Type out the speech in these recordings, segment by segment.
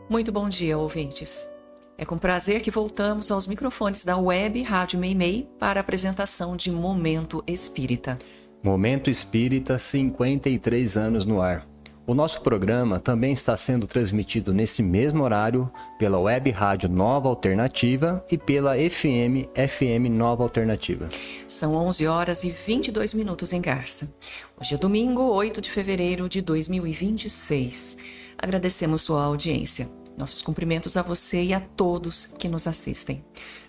Muito bom dia, ouvintes. É com prazer que voltamos aos microfones da Web Rádio Meimei para a apresentação de Momento Espírita. Momento Espírita, 53 anos no ar. O nosso programa também está sendo transmitido nesse mesmo horário pela Web Rádio Nova Alternativa e pela FM Nova Alternativa. São 11 horas e 22 minutos em Garça. Hoje é domingo, 8 de fevereiro de 2026. Agradecemos sua audiência. Nossos cumprimentos a você e a todos que nos assistem.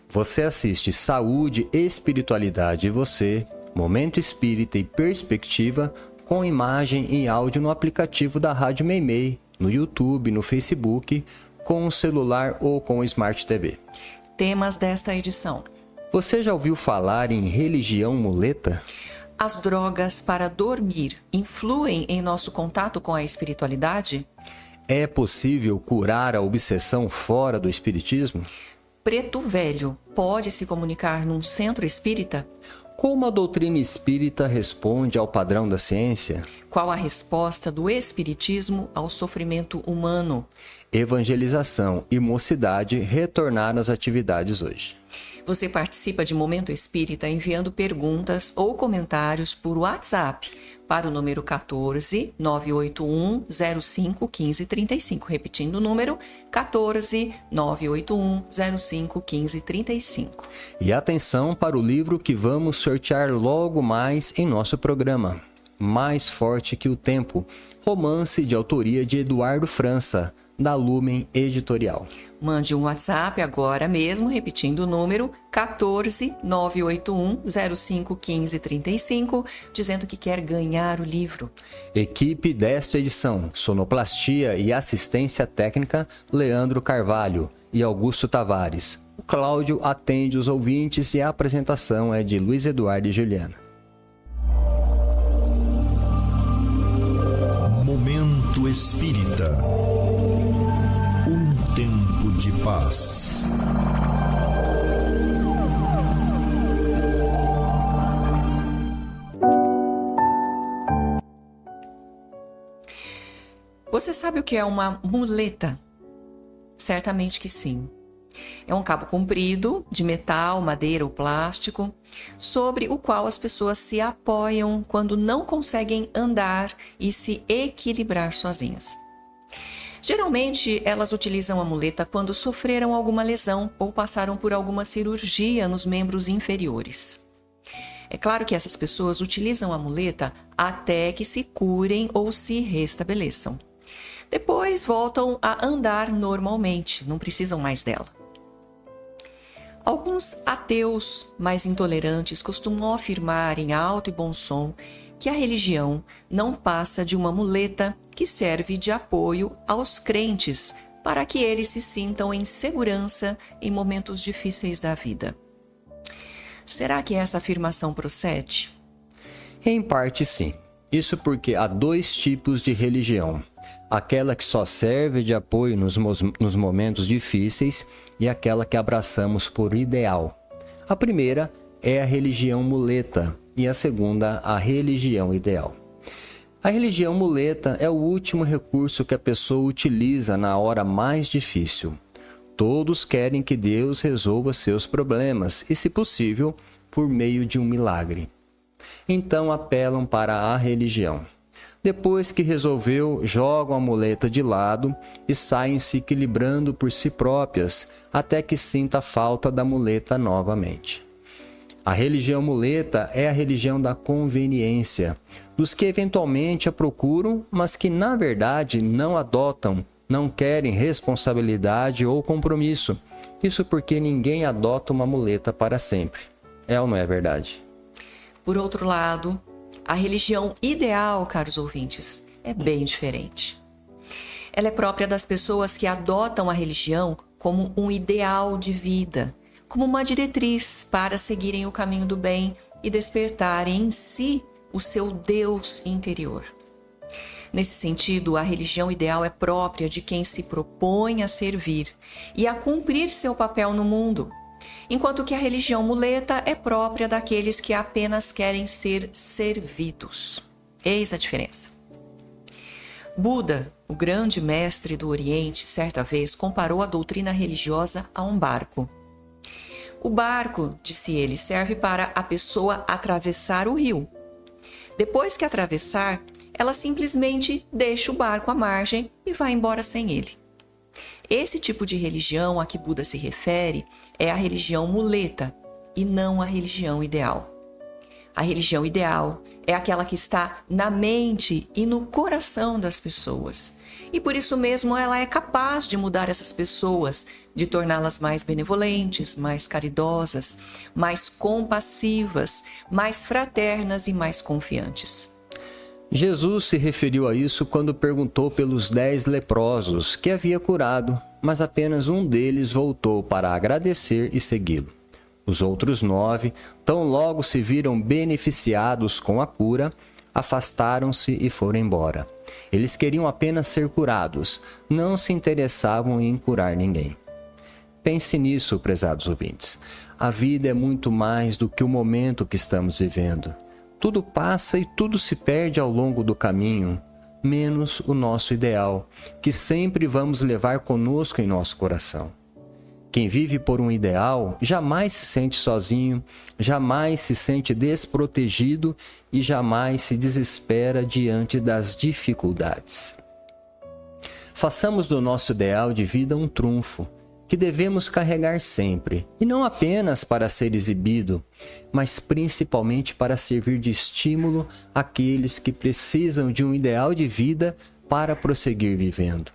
Você assiste Saúde, Espiritualidade e Você, Momento Espírita e Perspectiva, com imagem e áudio no aplicativo da Rádio Meimei, no YouTube, no Facebook, com o celular ou com o Smart TV. Temas desta edição. Você já ouviu falar em religião muleta? As drogas para dormir influem em nosso contato com a espiritualidade? É possível curar a obsessão fora do espiritismo? Preto Velho pode se comunicar num centro espírita? Como a doutrina espírita responde ao padrão da ciência? Qual a resposta do espiritismo ao sofrimento humano? Evangelização e mocidade retornaram às atividades hoje. Você participa de Momento Espírita enviando perguntas ou comentários por WhatsApp para o número 14 981 05 1535. Repetindo o número 14 981 05 1535. E atenção para o livro que vamos sortear logo mais em nosso programa. Mais Forte que o Tempo, romance de autoria de Eduardo França, da Lumen Editorial. Mande um WhatsApp agora mesmo, repetindo o número 14 981 05 1535, dizendo que quer ganhar o livro. Equipe desta edição: sonoplastia e assistência técnica, Leandro Carvalho e Augusto Tavares. O Cláudio atende os ouvintes e a apresentação é de Luiz Eduardo e Juliana. Momento Espírita. Tempo de paz. Você sabe o que é uma muleta? Certamente que sim. É um cabo comprido de metal, madeira ou plástico, sobre o qual as pessoas se apoiam quando não conseguem andar e se equilibrar sozinhas. Geralmente, elas utilizam a muleta quando sofreram alguma lesão ou passaram por alguma cirurgia nos membros inferiores. É claro que essas pessoas utilizam a muleta até que se curem ou se restabeleçam. Depois voltam a andar normalmente, não precisam mais dela. Alguns ateus mais intolerantes costumam afirmar em alto e bom som que a religião não passa de uma muleta que serve de apoio aos crentes para que eles se sintam em segurança em momentos difíceis da vida. Será que essa afirmação procede? Em parte, sim. Isso porque há dois tipos de religião. Aquela que só serve de apoio nos momentos difíceis e aquela que abraçamos por ideal. A primeira é a religião muleta e a segunda, a religião ideal. A religião muleta é o último recurso que a pessoa utiliza na hora mais difícil. Todos querem que Deus resolva seus problemas e, se possível, por meio de um milagre. Então apelam para a religião. Depois que resolveu, jogam a muleta de lado e saem se equilibrando por si próprias até que sinta a falta da muleta novamente. A religião muleta é a religião da conveniência, dos que eventualmente a procuram, mas que na verdade não adotam, não querem responsabilidade ou compromisso. Isso porque ninguém adota uma muleta para sempre. É ou não é verdade? Por outro lado, a religião ideal, caros ouvintes, é bem diferente. Ela é própria das pessoas que adotam a religião como um ideal de vida, como uma diretriz para seguirem o caminho do bem e despertarem em si o seu Deus interior. Nesse sentido, a religião ideal é própria de quem se propõe a servir e a cumprir seu papel no mundo, enquanto que a religião muleta é própria daqueles que apenas querem ser servidos. Eis a diferença. Buda, o grande mestre do Oriente, certa vez comparou a doutrina religiosa a um barco. O barco, disse ele, serve para a pessoa atravessar o rio. Depois que atravessar, ela simplesmente deixa o barco à margem e vai embora sem ele. Esse tipo de religião a que Buda se refere é a religião muleta e não a religião ideal. A religião ideal é aquela que está na mente e no coração das pessoas. E por isso mesmo ela é capaz de mudar essas pessoas, de torná-las mais benevolentes, mais caridosas, mais compassivas, mais fraternas e mais confiantes. Jesus se referiu a isso quando perguntou pelos 10 leprosos que havia curado, mas apenas um deles voltou para agradecer e segui-lo. Os outros 9, tão logo se viram beneficiados com a cura, afastaram-se e foram embora. Eles queriam apenas ser curados, não se interessavam em curar ninguém. Pense nisso, prezados ouvintes. A vida é muito mais do que o momento que estamos vivendo. Tudo passa e tudo se perde ao longo do caminho, menos o nosso ideal, que sempre vamos levar conosco em nosso coração. Quem vive por um ideal jamais se sente sozinho, jamais se sente desprotegido e jamais se desespera diante das dificuldades. Façamos do nosso ideal de vida um trunfo, que devemos carregar sempre, e não apenas para ser exibido, mas principalmente para servir de estímulo àqueles que precisam de um ideal de vida para prosseguir vivendo.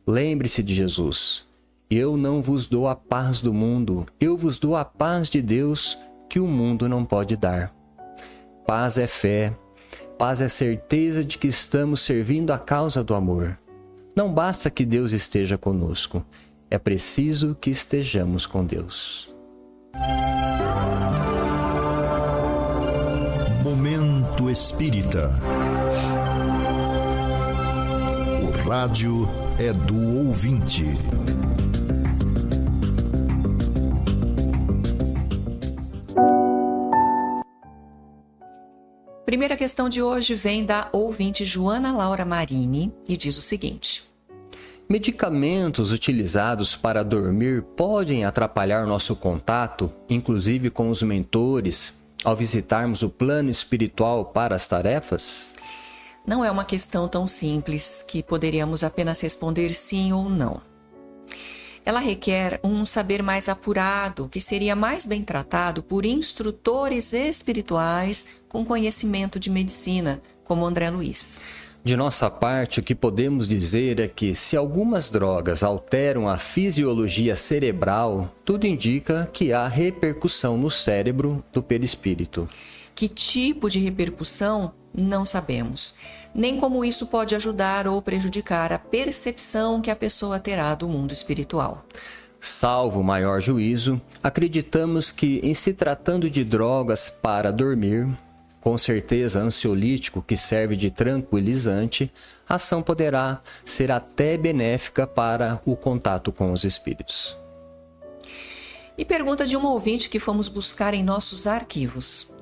Lembre-se de Jesus. Eu não vos dou a paz do mundo, eu vos dou a paz de Deus que o mundo não pode dar. Paz é fé, paz é certeza de que estamos servindo a causa do amor. Não basta que Deus esteja conosco, é preciso que estejamos com Deus. Momento Espírita. O rádio é do ouvinte. Primeira questão de hoje vem da ouvinte Joana Laura Marini e diz o seguinte: Medicamentos utilizados para dormir podem atrapalhar nosso contato, inclusive com os mentores, ao visitarmos o plano espiritual para as tarefas? Não é uma questão tão simples que poderíamos apenas responder sim ou não. Ela requer um saber mais apurado, que seria mais bem tratado por instrutores espirituais com conhecimento de medicina, como André Luiz. De nossa parte, o que podemos dizer é que, se algumas drogas alteram a fisiologia cerebral, tudo indica que há repercussão no cérebro do perispírito. Que tipo de repercussão? Não sabemos. Nem como isso pode ajudar ou prejudicar a percepção que a pessoa terá do mundo espiritual. Salvo maior juízo, acreditamos que, em se tratando de drogas para dormir, com certeza ansiolítico que serve de tranquilizante, a ação poderá ser até benéfica para o contato com os espíritos. E pergunta de uma ouvinte que fomos buscar em nossos arquivos.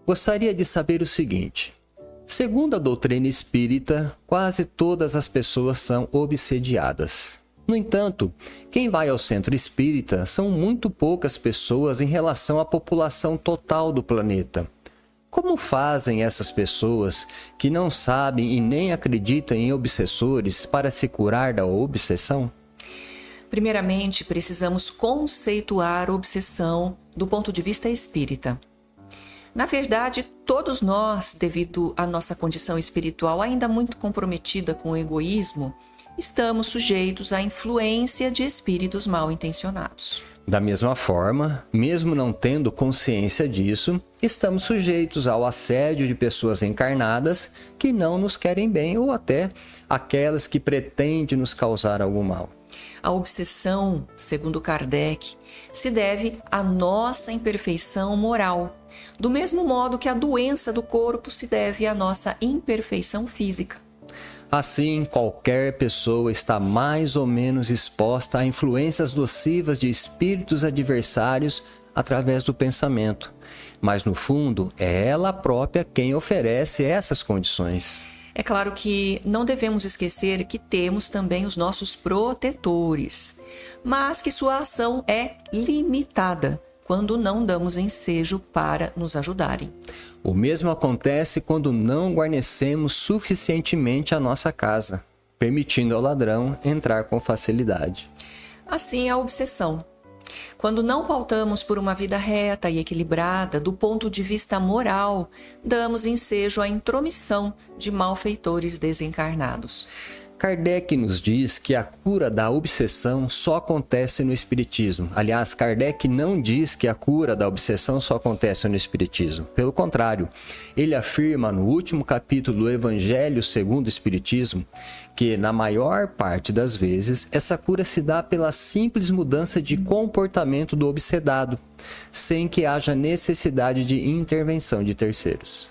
Gostaria de saber o seguinte: segundo a doutrina espírita, quase todas as pessoas são obsediadas. No entanto, quem vai ao centro espírita são muito poucas pessoas em relação à população total do planeta. Como fazem essas pessoas que não sabem e nem acreditam em obsessores para se curar da obsessão? Primeiramente, precisamos conceituar obsessão do ponto de vista espírita. Na verdade, todos nós, devido à nossa condição espiritual ainda muito comprometida com o egoísmo, estamos sujeitos à influência de espíritos mal intencionados. Da mesma forma, mesmo não tendo consciência disso, estamos sujeitos ao assédio de pessoas encarnadas que não nos querem bem ou até aquelas que pretendem nos causar algum mal. A obsessão, segundo Kardec, se deve à nossa imperfeição moral, do mesmo modo que a doença do corpo se deve à nossa imperfeição física. Assim, qualquer pessoa está mais ou menos exposta a influências nocivas de espíritos adversários através do pensamento, mas no fundo é ela própria quem oferece essas condições. É claro que não devemos esquecer que temos também os nossos protetores, mas que sua ação é limitada quando não damos ensejo para nos ajudarem. O mesmo acontece quando não guarnecemos suficientemente a nossa casa, permitindo ao ladrão entrar com facilidade. Assim é a obsessão. Quando não pautamos por uma vida reta e equilibrada do ponto de vista moral, damos ensejo à intromissão de malfeitores desencarnados. Kardec nos diz que a cura da obsessão só acontece no Espiritismo. Aliás, Kardec não diz que a cura da obsessão só acontece no Espiritismo. Pelo contrário, ele afirma no último capítulo do Evangelho segundo o Espiritismo que, na maior parte das vezes, essa cura se dá pela simples mudança de comportamento do obsedado, sem que haja necessidade de intervenção de terceiros.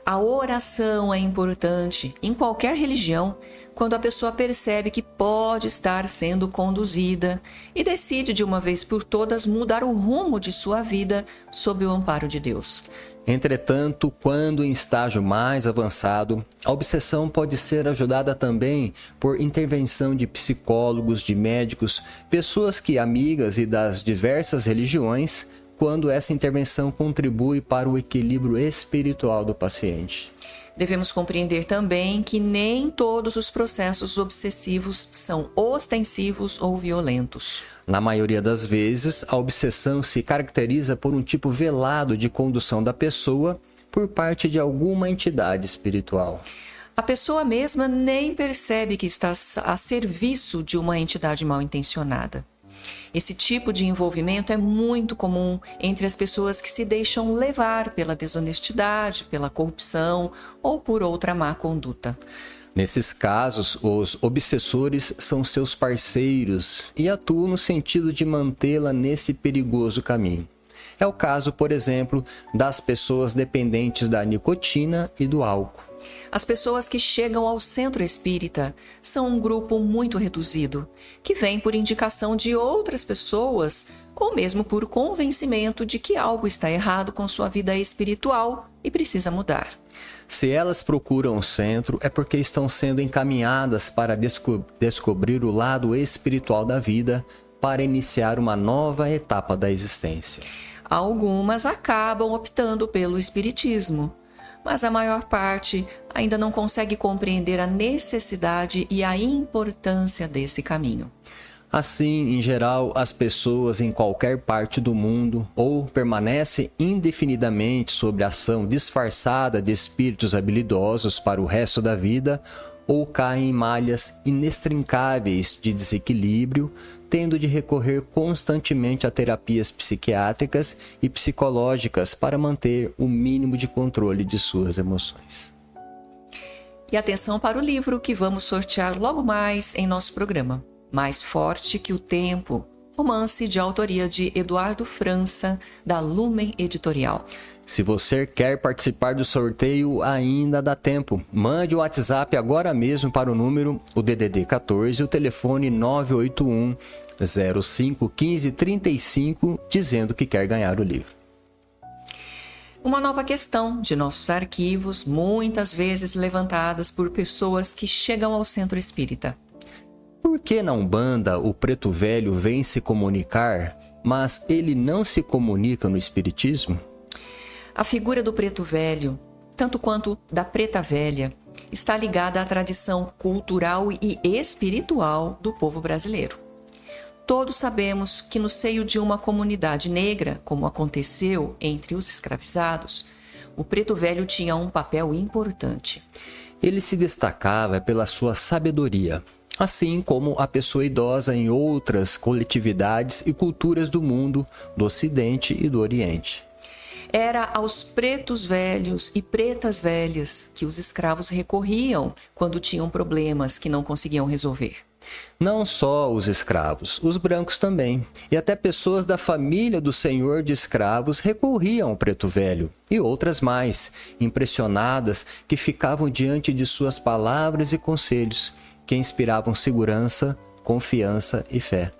A oração é importante em qualquer religião, quando a pessoa percebe que pode estar sendo conduzida e decide de uma vez por todas mudar o rumo de sua vida sob o amparo de Deus. Entretanto, quando em estágio mais avançado, a obsessão pode ser ajudada também por intervenção de psicólogos, de médicos, pessoas que amigas e das diversas religiões, quando essa intervenção contribui para o equilíbrio espiritual do paciente. Devemos compreender também que nem todos os processos obsessivos são ostensivos ou violentos. Na maioria das vezes, a obsessão se caracteriza por um tipo velado de condução da pessoa por parte de alguma entidade espiritual. A pessoa mesma nem percebe que está a serviço de uma entidade mal intencionada. Esse tipo de envolvimento é muito comum entre as pessoas que se deixam levar pela desonestidade, pela corrupção ou por outra má conduta. Nesses casos, os obsessores são seus parceiros e atuam no sentido de mantê-la nesse perigoso caminho. É o caso, por exemplo, das pessoas dependentes da nicotina e do álcool. As pessoas que chegam ao centro espírita são um grupo muito reduzido, que vem por indicação de outras pessoas ou mesmo por convencimento de que algo está errado com sua vida espiritual e precisa mudar. Se elas procuram o centro, é porque estão sendo encaminhadas para descobrir o lado espiritual da vida, para iniciar uma nova etapa da existência. Algumas acabam optando pelo espiritismo, mas a maior parte ainda não consegue compreender a necessidade e a importância desse caminho. Assim, em geral, as pessoas em qualquer parte do mundo ou permanecem indefinidamente sob a ação disfarçada de espíritos habilidosos para o resto da vida, ou caem em malhas inextricáveis de desequilíbrio, tendo de recorrer constantemente a terapias psiquiátricas e psicológicas para manter o mínimo de controle de suas emoções. E atenção para o livro que vamos sortear logo mais em nosso programa. Mais Forte que o Tempo, romance de autoria de Eduardo França, da Lumen Editorial. Se você quer participar do sorteio, ainda dá tempo. Mande o WhatsApp agora mesmo para o número, o DDD 14, o telefone 981 05 15 35, dizendo que quer ganhar o livro. Uma nova questão de nossos arquivos, muitas vezes levantadas por pessoas que chegam ao centro espírita. Por que na Umbanda o preto velho vem se comunicar, mas ele não se comunica no espiritismo? A figura do preto velho, tanto quanto da preta velha, está ligada à tradição cultural e espiritual do povo brasileiro. Todos sabemos que no seio de uma comunidade negra, como aconteceu entre os escravizados, o preto velho tinha um papel importante. Ele se destacava pela sua sabedoria, assim como a pessoa idosa em outras coletividades e culturas do mundo, do Ocidente e do Oriente. Era aos pretos velhos e pretas velhas que os escravos recorriam quando tinham problemas que não conseguiam resolver. Não só os escravos, os brancos também, e até pessoas da família do senhor de escravos recorriam ao preto velho, e outras mais, impressionadas, que ficavam diante de suas palavras e conselhos, que inspiravam segurança, confiança e fé.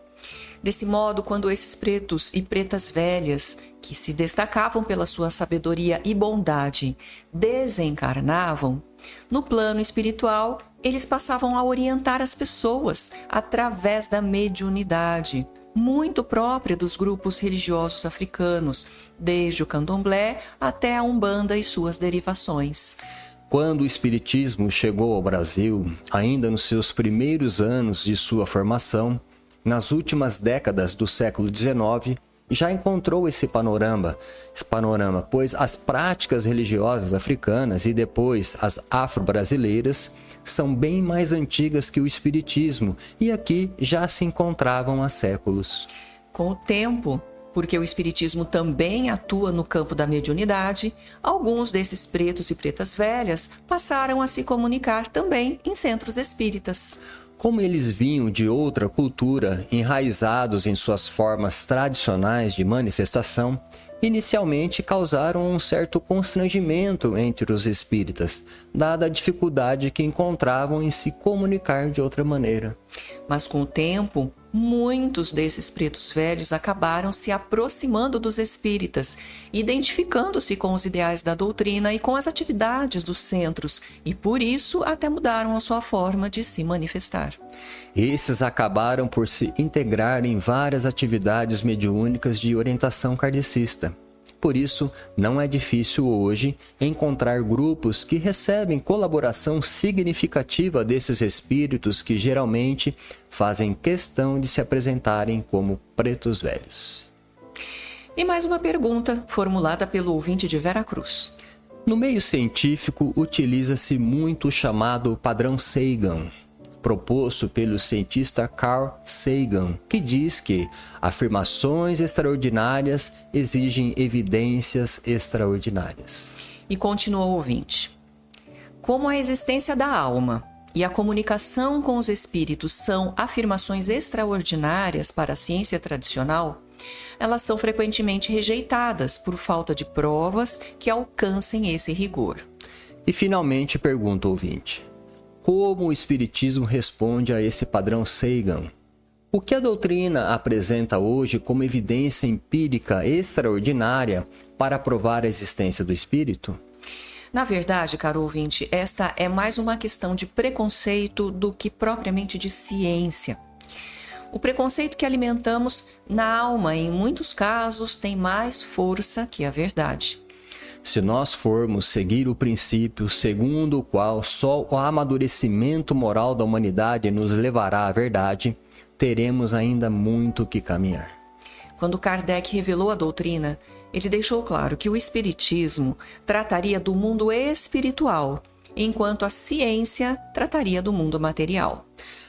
Desse modo, quando esses pretos e pretas velhas, que se destacavam pela sua sabedoria e bondade, desencarnavam, No plano espiritual, eles passavam a orientar as pessoas através da mediunidade, muito própria dos grupos religiosos africanos, desde o candomblé até a Umbanda e suas derivações. Quando o Espiritismo chegou ao Brasil, ainda nos seus primeiros anos de sua formação, nas últimas décadas do século XIX, já encontrou esse panorama, pois as práticas religiosas africanas e depois as afro-brasileiras são bem mais antigas que o Espiritismo e aqui já se encontravam há séculos. Com o tempo, porque o Espiritismo também atua no campo da mediunidade, alguns desses pretos e pretas velhas passaram a se comunicar também em centros espíritas. Como eles vinham de outra cultura, enraizados em suas formas tradicionais de manifestação, inicialmente causaram um certo constrangimento entre os espíritas, dada a dificuldade que encontravam em se comunicar de outra maneira. Mas com o tempo, muitos desses pretos velhos acabaram se aproximando dos espíritas, identificando-se com os ideais da doutrina e com as atividades dos centros, e por isso até mudaram a sua forma de se manifestar. Esses acabaram por se integrar em várias atividades mediúnicas de orientação kardecista. Por isso, não é difícil hoje encontrar grupos que recebem colaboração significativa desses espíritos que geralmente fazem questão de se apresentarem como pretos velhos. E mais uma pergunta formulada pelo ouvinte de Veracruz. No meio científico, utiliza-se muito o chamado padrão Sagan, proposto pelo cientista Carl Sagan, que diz que afirmações extraordinárias exigem evidências extraordinárias. E continua o ouvinte. Como a existência da alma e a comunicação com os espíritos são afirmações extraordinárias para a ciência tradicional, elas são frequentemente rejeitadas por falta de provas que alcancem esse rigor. E finalmente pergunta o ouvinte: como o Espiritismo responde a esse padrão Sagan? O que a doutrina apresenta hoje como evidência empírica extraordinária para provar a existência do espírito? Na verdade, caro ouvinte, esta é mais uma questão de preconceito do que propriamente de ciência. O preconceito que alimentamos na alma, em muitos casos, tem mais força que a verdade. Se nós formos seguir o princípio segundo o qual só o amadurecimento moral da humanidade nos levará à verdade, teremos ainda muito que caminhar. Quando Kardec revelou a doutrina, ele deixou claro que o Espiritismo trataria do mundo espiritual, enquanto a ciência trataria do mundo material.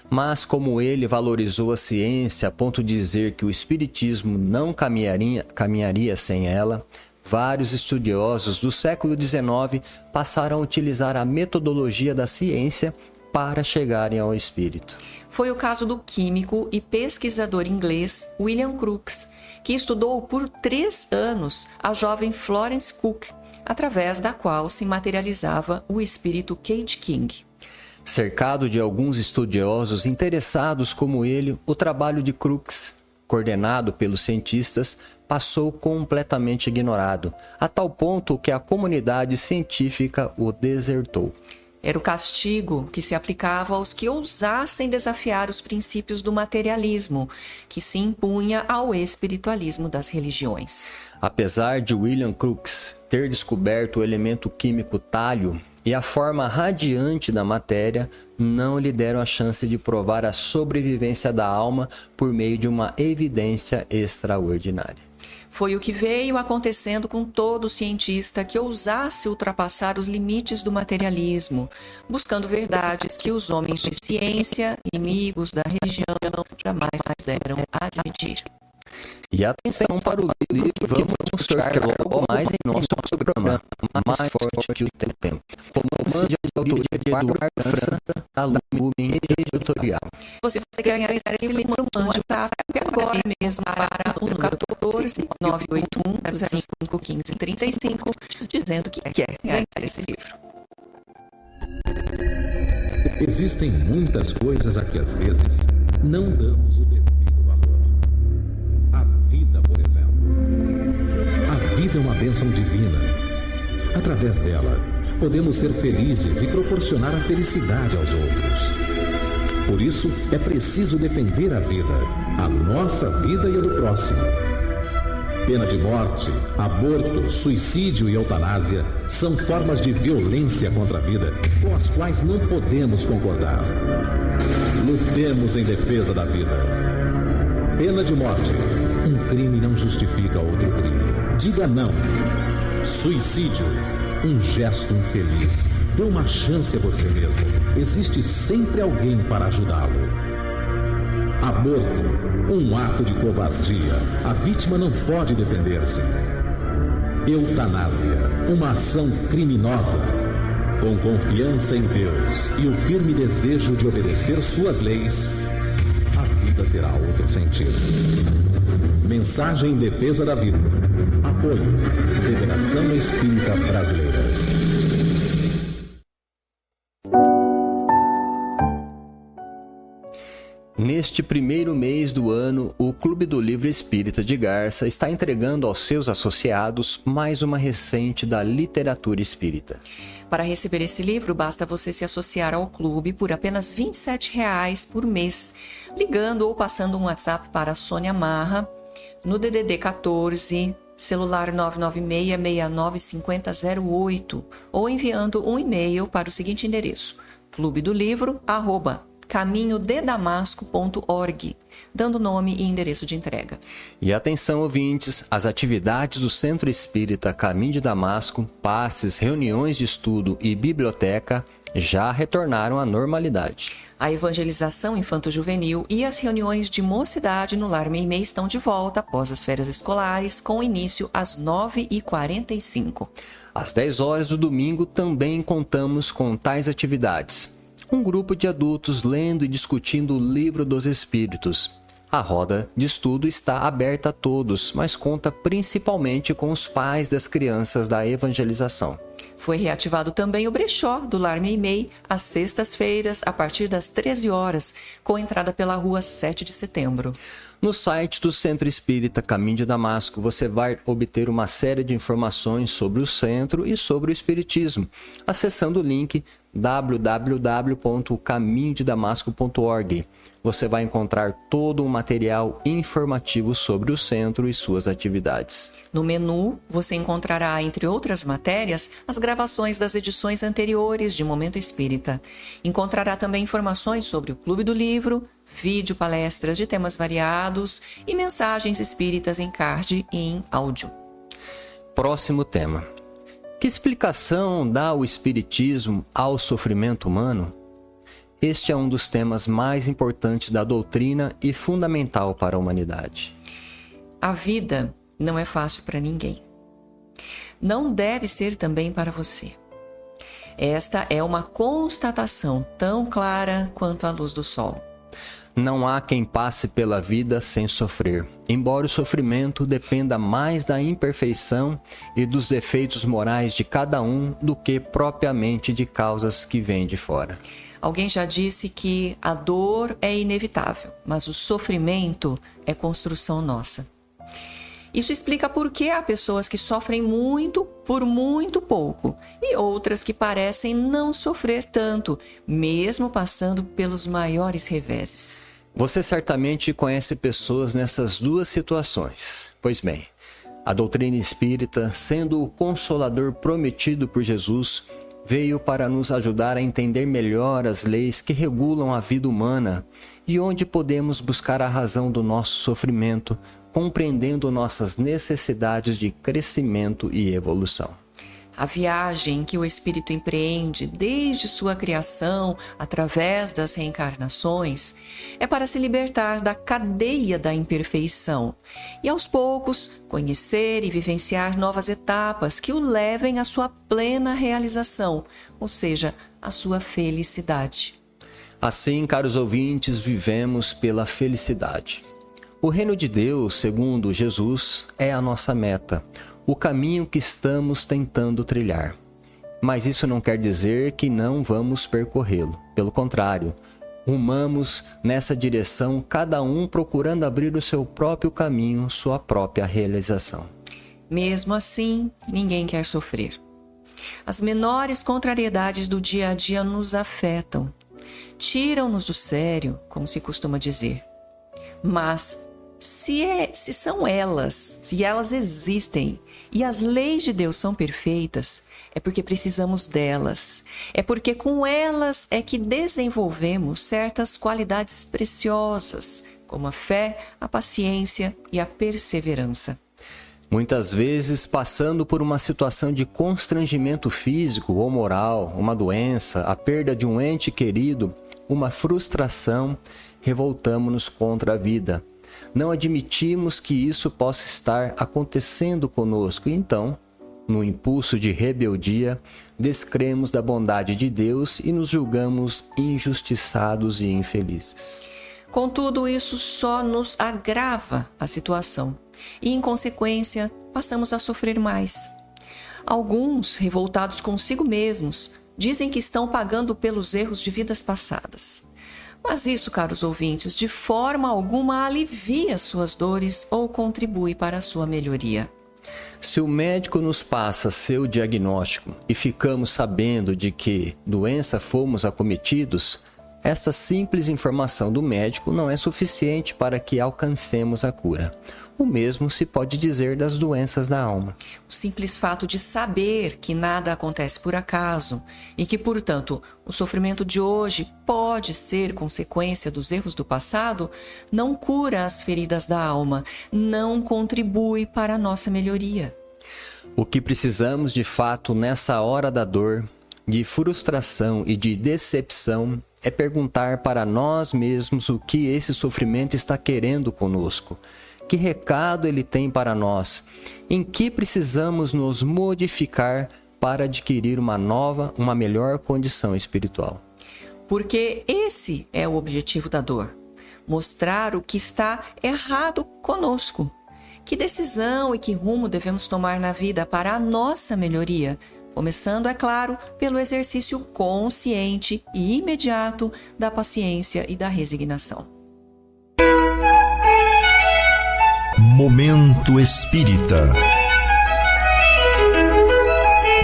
Mas como ele valorizou a ciência a ponto de dizer que o Espiritismo não caminharia sem ela, vários estudiosos do século XIX passaram a utilizar a metodologia da ciência para chegarem ao espírito. Foi o caso do químico e pesquisador inglês William Crookes, que estudou por 3 anos a jovem Florence Cook, através da qual se materializava o espírito Kate King. Cercado de alguns estudiosos interessados como ele, o trabalho de Crookes, coordenado pelos cientistas, passou completamente ignorado, a tal ponto que a comunidade científica o desertou. Era o castigo que se aplicava aos que ousassem desafiar os princípios do materialismo, que se impunha ao espiritualismo das religiões. Apesar de William Crookes ter descoberto o elemento químico talho e a forma radiante da matéria, não lhe deram a chance de provar a sobrevivência da alma por meio de uma evidência extraordinária. Foi o que veio acontecendo com todo cientista que ousasse ultrapassar os limites do materialismo, buscando verdades que os homens de ciência, inimigos da religião, jamais deram admitir. E atenção para o livro que vamos mostrar logo mais em nosso programa, Mais Forte que o Tempo. Comando de autoria de Eduardo França, da Lumen Editorial. Você quer ganhar esse livro, mande o WhatsApp agora mesmo para o 14 981 05 15 35, dizendo que quer ganhar esse livro. Existem muitas coisas a que às vezes não damos o devido valor. A vida, por exemplo. A vida é uma bênção divina. Através dela, podemos ser felizes e proporcionar a felicidade aos outros. Por isso, é preciso defender a vida, a nossa vida e a do próximo. Pena de morte, aborto, suicídio e eutanásia são formas de violência contra a vida com as quais não podemos concordar. Lutemos em defesa da vida. Pena de morte. Um crime não justifica outro crime. Diga não. Suicídio. Um gesto infeliz. Dê uma chance a você mesmo. Existe sempre alguém para ajudá-lo. Aborto. Um ato de covardia. A vítima não pode defender-se. Eutanásia. Uma ação criminosa. Com confiança em Deus e o firme desejo de obedecer suas leis, a vida terá outro sentido. Mensagem em defesa da vida. Apoio. Federação Espírita Brasileira. Neste primeiro mês do ano, o Clube do Livro Espírita de Garça está entregando aos seus associados mais uma recente da literatura espírita. Para receber esse livro, basta você se associar ao clube por apenas R$ 27,00 por mês, ligando ou passando um WhatsApp para a Sônia Marra no DDD 14, celular 996695008, ou enviando um e-mail para o seguinte endereço: clubedolivro@caminhodedamasco.org, dando nome e endereço de entrega. E atenção, ouvintes, as atividades do Centro Espírita Caminho de Damasco, passes, reuniões de estudo e biblioteca já retornaram à normalidade. A evangelização infanto-juvenil e as reuniões de mocidade no Lar Meimei estão de volta após as férias escolares, com início às 9h45. Às 10 horas do domingo também contamos com tais atividades. Um grupo de adultos lendo e discutindo o Livro dos Espíritos. A roda de estudo está aberta a todos, mas conta principalmente com os pais das crianças da evangelização. Foi reativado também o brechó do Lar Meimei às sextas-feiras, a partir das 13 horas, com entrada pela rua 7 de setembro. No site do Centro Espírita Caminho de Damasco, você vai obter uma série de informações sobre o centro e sobre o espiritismo, acessando o link www.caminhodedamasco.org. Você vai encontrar todo um material informativo sobre o centro e suas atividades. No menu, você encontrará, entre outras matérias, as gravações das edições anteriores de Momento Espírita. Encontrará também informações sobre o Clube do Livro, vídeo palestras de temas variados e mensagens espíritas em card e em áudio. Próximo tema. Que explicação dá o Espiritismo ao sofrimento humano? Este é um dos temas mais importantes da doutrina e fundamental para a humanidade. A vida não é fácil para ninguém. Não deve ser também para você. Esta é uma constatação tão clara quanto a luz do sol. Não há quem passe pela vida sem sofrer, embora o sofrimento dependa mais da imperfeição e dos defeitos morais de cada um do que propriamente de causas que vêm de fora. Alguém já disse que a dor é inevitável, mas o sofrimento é construção nossa. Isso explica por que há pessoas que sofrem muito por muito pouco e outras que parecem não sofrer tanto, mesmo passando pelos maiores reveses. Você certamente conhece pessoas nessas duas situações. Pois bem, a doutrina espírita, sendo o consolador prometido por Jesus, veio para nos ajudar a entender melhor as leis que regulam a vida humana e onde podemos buscar a razão do nosso sofrimento, compreendendo nossas necessidades de crescimento e evolução. A viagem que o espírito empreende desde sua criação, através das reencarnações, é para se libertar da cadeia da imperfeição e, aos poucos, conhecer e vivenciar novas etapas que o levem à sua plena realização, ou seja, à sua felicidade. Assim, caros ouvintes, vivemos pela felicidade. O reino de Deus, segundo Jesus, é a nossa meta, o caminho que estamos tentando trilhar. Mas isso não quer dizer que não vamos percorrê-lo. Pelo contrário, rumamos nessa direção, cada um procurando abrir o seu próprio caminho, sua própria realização. Mesmo assim, ninguém quer sofrer. As menores contrariedades do dia a dia nos afetam, tiram-nos do sério, como se costuma dizer. Mas se elas existem e as leis de Deus são perfeitas, é porque precisamos delas. É porque com elas é que desenvolvemos certas qualidades preciosas, como a fé, a paciência e a perseverança. Muitas vezes, passando por uma situação de constrangimento físico ou moral, uma doença, a perda de um ente querido, uma frustração, revoltamo-nos contra a vida. Não admitimos que isso possa estar acontecendo conosco e então, no impulso de rebeldia, descremos da bondade de Deus e nos julgamos injustiçados e infelizes. Contudo, isso só nos agrava a situação e, em consequência, passamos a sofrer mais. Alguns, revoltados consigo mesmos, dizem que estão pagando pelos erros de vidas passadas. Mas isso, caros ouvintes, de forma alguma alivia suas dores ou contribui para a sua melhoria. Se o médico nos passa seu diagnóstico e ficamos sabendo de que doença fomos acometidos, essa simples informação do médico não é suficiente para que alcancemos a cura. O mesmo se pode dizer das doenças da alma. O simples fato de saber que nada acontece por acaso e que, portanto, o sofrimento de hoje pode ser consequência dos erros do passado, não cura as feridas da alma, não contribui para a nossa melhoria. O que precisamos de fato nessa hora da dor, de frustração e de decepção é perguntar para nós mesmos o que esse sofrimento está querendo conosco. Que recado ele tem para nós? Em que precisamos nos modificar para adquirir uma melhor condição espiritual? Porque esse é o objetivo da dor. Mostrar o que está errado conosco. Que decisão e que rumo devemos tomar na vida para a nossa melhoria? Começando, é claro, pelo exercício consciente e imediato da paciência e da resignação. Momento Espírita.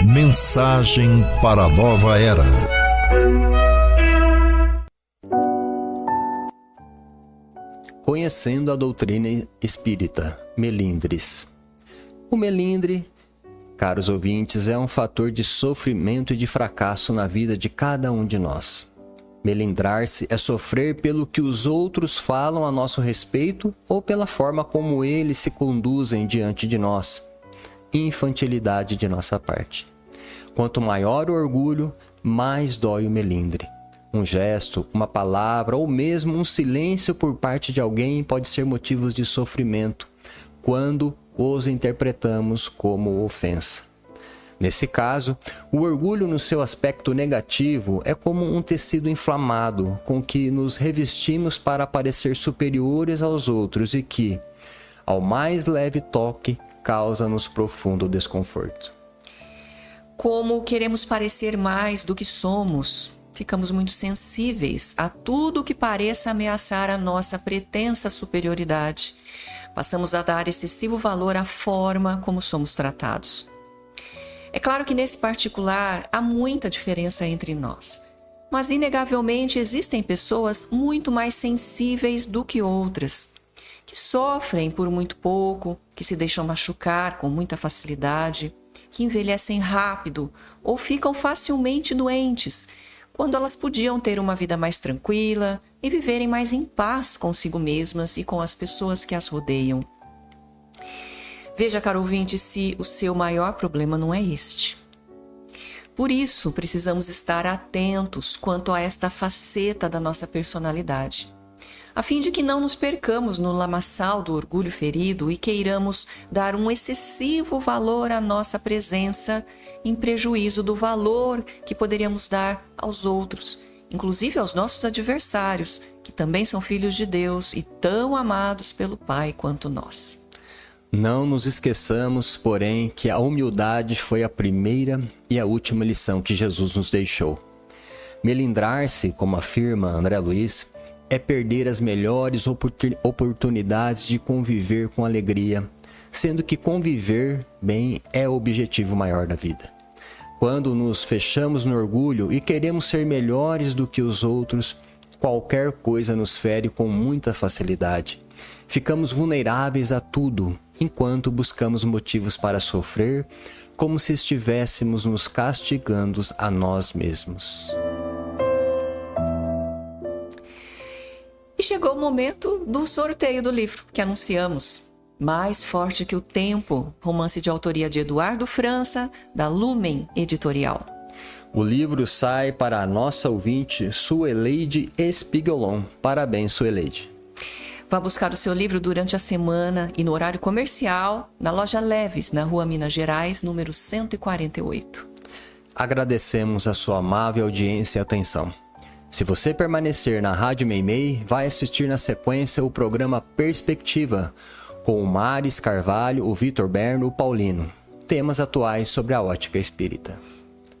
Mensagem para a nova era. Conhecendo a doutrina espírita, melindres. O melindre, caros ouvintes, é um fator de sofrimento e de fracasso na vida de cada um de nós. Melindrar-se é sofrer pelo que os outros falam a nosso respeito ou pela forma como eles se conduzem diante de nós. Infantilidade de nossa parte. Quanto maior o orgulho, mais dói o melindre. Um gesto, uma palavra ou mesmo um silêncio por parte de alguém pode ser motivos de sofrimento, quando os interpretamos como ofensa. Nesse caso, o orgulho no seu aspecto negativo é como um tecido inflamado com que nos revestimos para parecer superiores aos outros e que, ao mais leve toque, causa-nos profundo desconforto. Como queremos parecer mais do que somos, ficamos muito sensíveis a tudo que pareça ameaçar a nossa pretensa superioridade. Passamos a dar excessivo valor à forma como somos tratados. É claro que nesse particular há muita diferença entre nós, mas inegavelmente existem pessoas muito mais sensíveis do que outras, que sofrem por muito pouco, que se deixam machucar com muita facilidade, que envelhecem rápido ou ficam facilmente doentes, quando elas podiam ter uma vida mais tranquila e viverem mais em paz consigo mesmas e com as pessoas que as rodeiam. Veja, caro ouvinte, se o seu maior problema não é este. Por isso, precisamos estar atentos quanto a esta faceta da nossa personalidade, a fim de que não nos percamos no lamaçal do orgulho ferido e queiramos dar um excessivo valor à nossa presença em prejuízo do valor que poderíamos dar aos outros, inclusive aos nossos adversários, que também são filhos de Deus e tão amados pelo Pai quanto nós. Não nos esqueçamos, porém, que a humildade foi a primeira e a última lição que Jesus nos deixou. Melindrar-se, como afirma André Luiz, é perder as melhores oportunidades de conviver com alegria, sendo que conviver bem é o objetivo maior da vida. Quando nos fechamos no orgulho e queremos ser melhores do que os outros, qualquer coisa nos fere com muita facilidade. Ficamos vulneráveis a tudo, enquanto buscamos motivos para sofrer, como se estivéssemos nos castigando a nós mesmos. E chegou o momento do sorteio do livro que anunciamos. Mais Forte que o Tempo, romance de autoria de Eduardo França, da Lumen Editorial. O livro sai para a nossa ouvinte, Sueleide Espigolon. Parabéns, Sueleide. Vá buscar o seu livro durante a semana e no horário comercial, na loja Leves, na Rua Minas Gerais, número 148. Agradecemos a sua amável audiência e atenção. Se você permanecer na Rádio Meimei, vai assistir na sequência o programa Perspectiva, com o Maris Carvalho, o Vitor Berno, o Paulino. Temas atuais sobre a ótica espírita.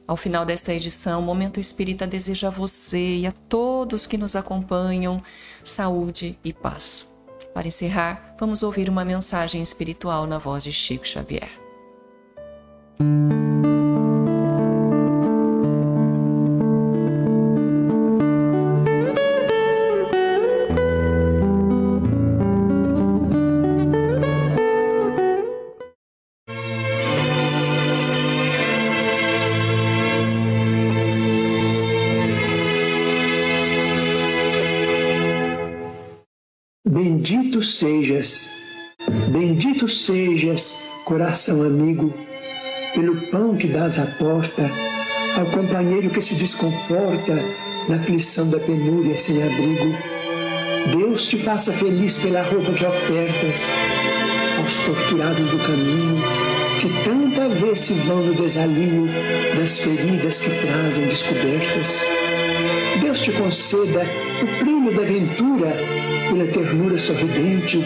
Ao final desta edição, o Momento Espírita deseja a você e a todos que nos acompanham saúde e paz. Para encerrar, vamos ouvir uma mensagem espiritual na voz de Chico Xavier. Bendito sejas, coração amigo, pelo pão que dás à porta, ao companheiro que se desconforta na aflição da penúria sem abrigo. Deus te faça feliz pela roupa que ofertas aos torturados do caminho, que tanta vez se vão no desalinho das feridas que trazem descobertas. Deus te conceda o prêmio da ventura pela ternura sorridente,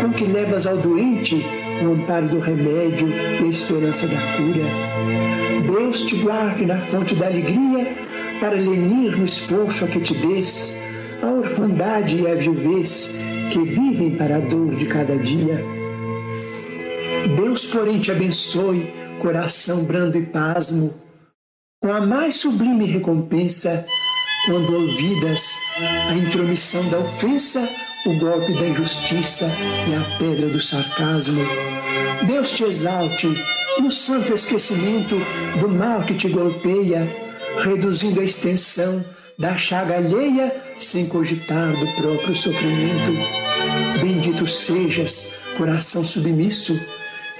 com que levas ao doente o amparo do remédio e a esperança da cura. Deus te guarde na fonte da alegria, para lenir no esforço a que te des, a orfandade e a viuvez que vivem para a dor de cada dia. Deus, porém, te abençoe, coração brando e pasmo, com a mais sublime recompensa, quando ouvidas a intromissão da ofensa, o golpe da injustiça e a pedra do sarcasmo. Deus te exalte no santo esquecimento do mal que te golpeia, reduzindo a extensão da chaga alheia sem cogitar do próprio sofrimento. Bendito sejas, coração submisso,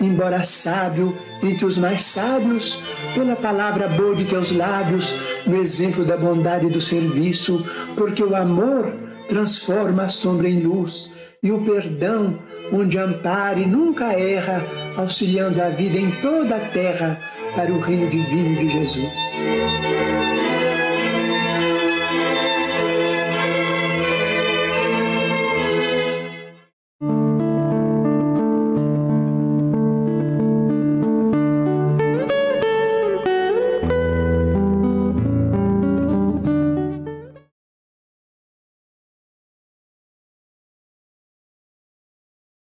embora sábio entre os mais sábios, pela palavra boa de teus lábios, no exemplo da bondade e do serviço, porque o amor transforma a sombra em luz, e o perdão, onde ampara e nunca erra, auxiliando a vida em toda a terra para o reino divino de Jesus.